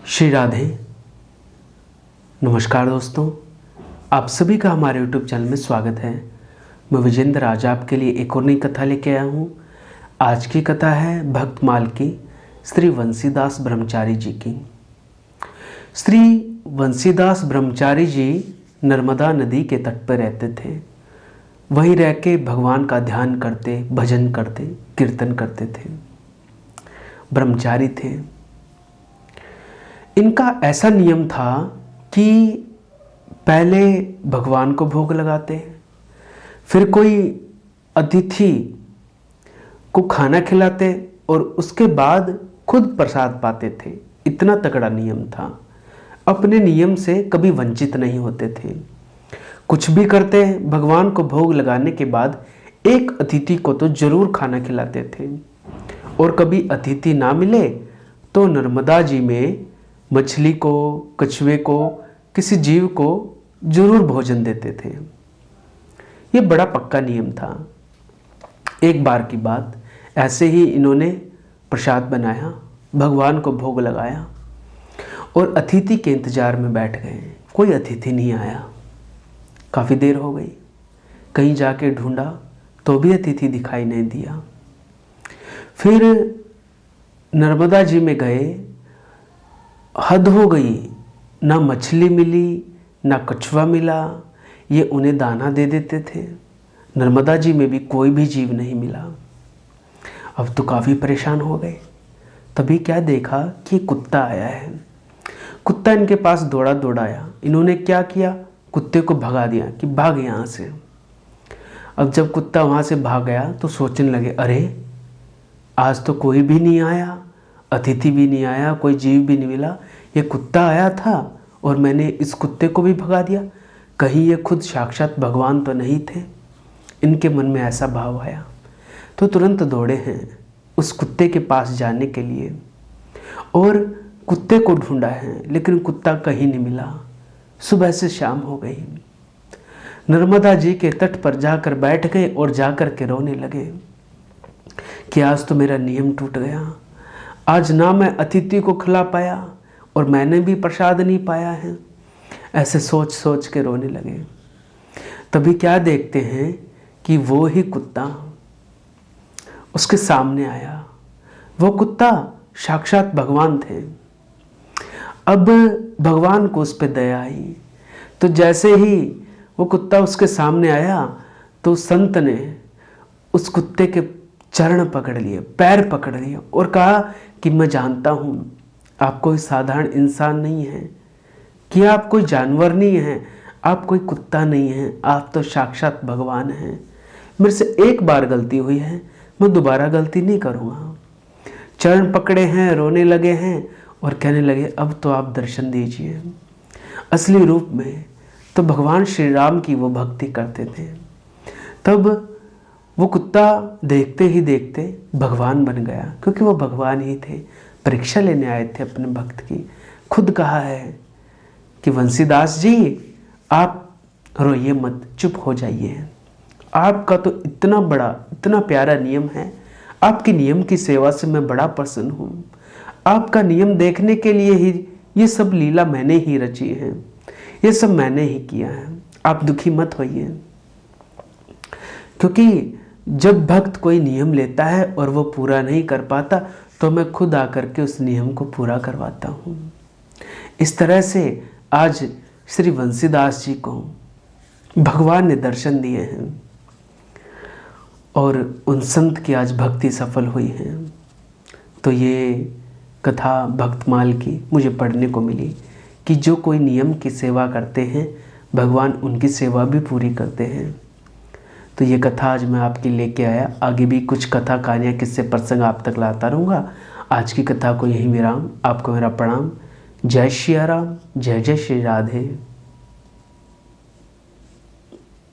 श्री राधे। नमस्कार दोस्तों, आप सभी का हमारे YouTube चैनल में स्वागत है। मैं विजेंद्र आज आपके लिए एक और नई कथा लेके आया हूँ। आज की कथा है भक्तमाल की श्री वंशीदास ब्रह्मचारी जी की। श्री वंशीदास ब्रह्मचारी जी नर्मदा नदी के तट पर रहते थे। वहीं रह के भगवान का ध्यान करते, भजन करते, कीर्तन करते थे। ब्रह्मचारी थे। इनका ऐसा नियम था कि पहले भगवान को भोग लगाते, फिर कोई अतिथि को खाना खिलाते और उसके बाद खुद प्रसाद पाते थे। इतना तगड़ा नियम था। अपने नियम से कभी वंचित नहीं होते थे। कुछ भी करते, भगवान को भोग लगाने के बाद एक अतिथि को तो जरूर खाना खिलाते थे। और कभी अतिथि ना मिले तो नर्मदा जी में मछली को, कछुए को, किसी जीव को जरूर भोजन देते थे। ये बड़ा पक्का नियम था। एक बार की बात, ऐसे ही इन्होंने प्रसाद बनाया, भगवान को भोग लगाया और अतिथि के इंतजार में बैठ गए। कोई अतिथि नहीं आया। काफ़ी देर हो गई। कहीं जाके ढूंढा तो भी अतिथि दिखाई नहीं दिया। फिर नर्मदा जी में गए। हद हो गई। ना मछली मिली, ना कछुआ मिला। ये उन्हें दाना दे देते थे। नर्मदा जी में भी कोई भी जीव नहीं मिला। अब तो काफ़ी परेशान हो गए। तभी क्या देखा कि कुत्ता आया है। कुत्ता इनके पास दौड़ा दौड़ा आया। इन्होंने क्या किया, कुत्ते को भगा दिया कि भाग यहाँ से। अब जब कुत्ता वहाँ से भाग गया तो सोचने लगे, अरे आज तो कोई भी नहीं आया, अतिथि भी नहीं आया, कोई जीव भी नहीं मिला। ये कुत्ता आया था और मैंने इस कुत्ते को भी भगा दिया। कहीं ये खुद साक्षात भगवान तो नहीं थे। इनके मन में ऐसा भाव आया तो तुरंत दौड़े हैं उस कुत्ते के पास जाने के लिए और कुत्ते को ढूंढा है, लेकिन कुत्ता कहीं नहीं मिला। सुबह से शाम हो गई। नर्मदा जी के तट पर जाकर बैठ गए और जाकर के रोने लगे कि आज तो मेरा नियम टूट गया। आज ना मैं अतिथि को खिला पाया और मैंने भी प्रसाद नहीं पाया है। ऐसे सोच सोच के रोने लगे। तभी क्या देखते हैं कि वो ही कुत्ता उसके सामने आया। वो कुत्ता साक्षात भगवान थे। अब भगवान को उस पर दया आई तो जैसे ही वो कुत्ता उसके सामने आया तो संत ने उस कुत्ते के चरण पकड़ लिए, पैर पकड़ लिए और कहा कि मैं जानता हूँ आप कोई साधारण इंसान नहीं है, कि आप कोई जानवर नहीं हैं, आप कोई कुत्ता नहीं हैं, आप तो साक्षात भगवान हैं। मेरे से एक बार गलती हुई है, मैं दोबारा गलती नहीं करूँगा। चरण पकड़े हैं, रोने लगे हैं और कहने लगे अब तो आप दर्शन दीजिए। असली रूप में तो भगवान श्री राम की वो भक्ति करते थे। तब वो कुत्ता देखते ही देखते भगवान बन गया, क्योंकि वो भगवान ही थे। परीक्षा लेने आए थे अपने भक्त की। खुद कहा है कि वंशीदास जी आप रोइए मत, चुप हो जाइए। आपका तो इतना बड़ा, इतना प्यारा नियम है। आपके नियम की सेवा से मैं बड़ा प्रसन्न हूँ। आपका नियम देखने के लिए ही ये सब लीला मैंने ही रची है, ये सब मैंने ही किया है। आप दुखी मत होइए। क्योंकि जब भक्त कोई नियम लेता है और वो पूरा नहीं कर पाता तो मैं खुद आकर के उस नियम को पूरा करवाता हूँ। इस तरह से आज श्री वंशीदास जी को भगवान ने दर्शन दिए हैं और उन संत की आज भक्ति सफल हुई है। तो ये कथा भक्तमाल की मुझे पढ़ने को मिली कि जो कोई नियम की सेवा करते हैं भगवान उनकी सेवा भी पूरी करते हैं। तो ये कथा आज मैं आपके लेके आया। आगे भी कुछ कथा कहानियाँ, किस्से, प्रसंग आप तक लाता रहूँगा। आज की कथा को यहीं विराम। आपको मेरा प्रणाम। जय श्री राम, जय जय श्री राधे।